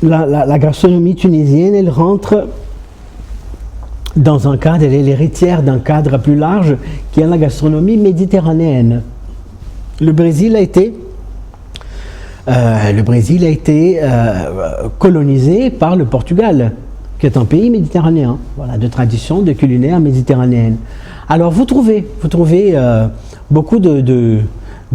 la gastronomie tunisienne, elle rentre dans un cadre, elle est l'héritière d'un cadre plus large qui est la gastronomie méditerranéenne. Le Brésil a été colonisé par le Portugal, qui est un pays méditerranéen, voilà, de tradition de culinaire méditerranéenne. Alors vous trouvez beaucoup de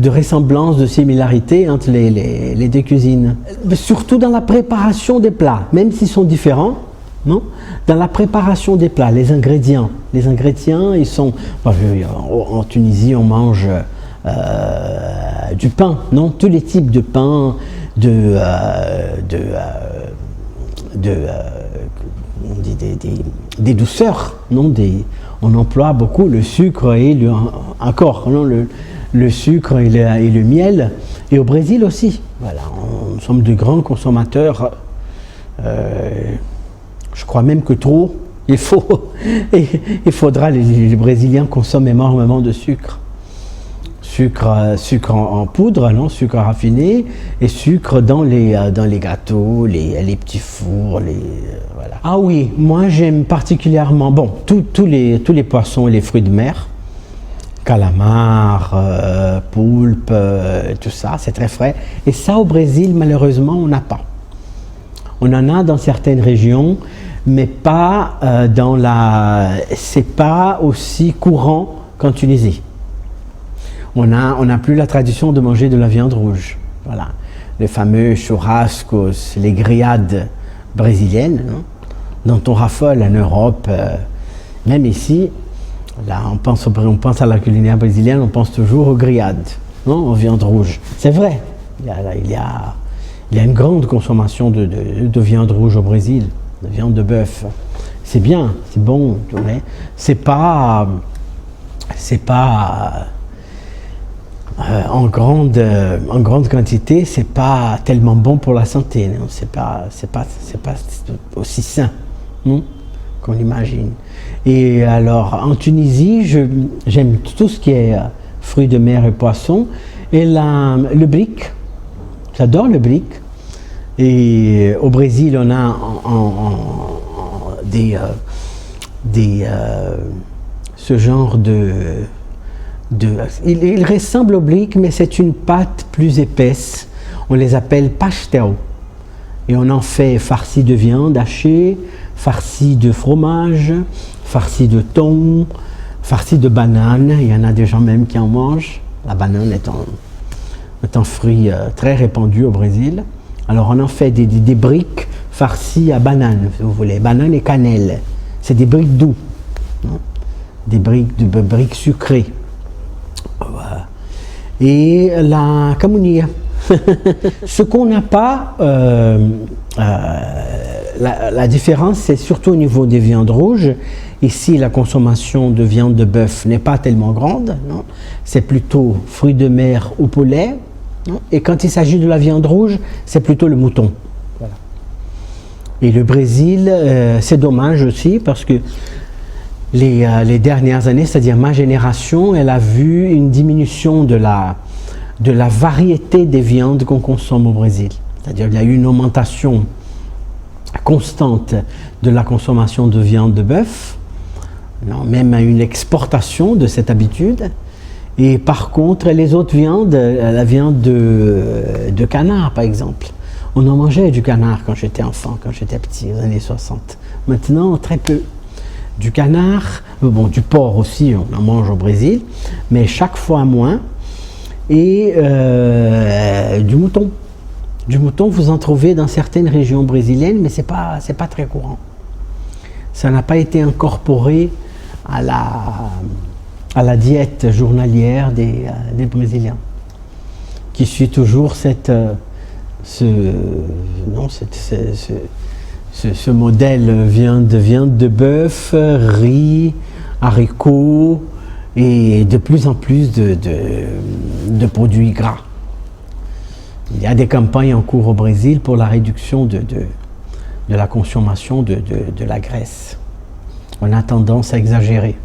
ressemblances, de similarités entre les deux cuisines. Surtout dans la préparation des plats, même s'ils sont différents, non? Dans la préparation des plats, les ingrédients, ils sont... En Tunisie, on mange du pain, non? Tous les types de pain, des douceurs, non? On emploie beaucoup le sucre et le sucre et le miel, et au Brésil aussi. Voilà, nous sommes de grands consommateurs. Je crois même que trop. Il faudra, les Brésiliens consomment énormément de sucre. Sucre en poudre, non? Sucre raffiné, et sucre dans les gâteaux, les petits fours, voilà. Ah oui, moi j'aime particulièrement, tous les poissons et les fruits de mer, calamar, poulpe, tout ça, c'est très frais. Et ça, au Brésil, malheureusement, on n'a pas. On en a dans certaines régions, mais pas c'est pas aussi courant qu'en Tunisie. On n'a plus la tradition de manger de la viande rouge. Voilà. Les fameux churrascos, les grillades brésiliennes, non? Dont on raffole en Europe, même ici. Là, on pense à la culinaire brésilienne, on pense toujours aux grillades, non? Aux viandes rouges. C'est vrai. Il y a une grande consommation de viande rouge au Brésil, de viande de bœuf. C'est bien, c'est bon, mais c'est pas en grande quantité, c'est pas tellement bon pour la santé. Non? C'est pas aussi sain, non? Qu'on l'imagine. Et alors, en Tunisie, j'aime tout ce qui est fruits de mer et poissons. Et le brick, j'adore le brick. Et au Brésil, on a ce genre il ressemble au brick, mais c'est une pâte plus épaisse. On les appelle pastel. Et on en fait farci de viande hachée, farci de fromage, farci de thon, farci de banane. Il y en a des gens même qui en mangent. La banane est un fruit très répandu au Brésil. Alors on en fait des briques farcies à banane, si vous voulez, banane et cannelle. C'est des briques doux, non? Des briques sucrées. Voilà. Et la camounilla. Ce qu'on n'a pas, la différence, c'est surtout au niveau des viandes rouges. Ici, la consommation de viande de bœuf n'est pas tellement grande, non? C'est plutôt fruits de mer ou poulet. Non? Et quand il s'agit de la viande rouge, c'est plutôt le mouton. Voilà. Et le Brésil, c'est dommage aussi parce que les dernières années, c'est-à-dire ma génération, elle a vu une diminution de la variété des viandes qu'on consomme au Brésil. C'est-à-dire qu'il y a eu une augmentation constante de la consommation de viande de bœuf, même une exportation de cette habitude. Et par contre, les autres viandes, la viande de canard par exemple, on en mangeait du canard quand j'étais enfant, quand j'étais petit, aux années 60. Maintenant, très peu. Du canard, du porc aussi, on en mange au Brésil, mais chaque fois moins. Et du mouton. Du mouton, vous en trouvez dans certaines régions brésiliennes, mais c'est pas très courant. Ça n'a pas été incorporé à la diète journalière des Brésiliens, qui suit toujours ce modèle viande de bœuf, riz, haricots et de plus en plus de produits gras. Il y a des campagnes en cours au Brésil pour la réduction de la consommation de la graisse. On a tendance à exagérer.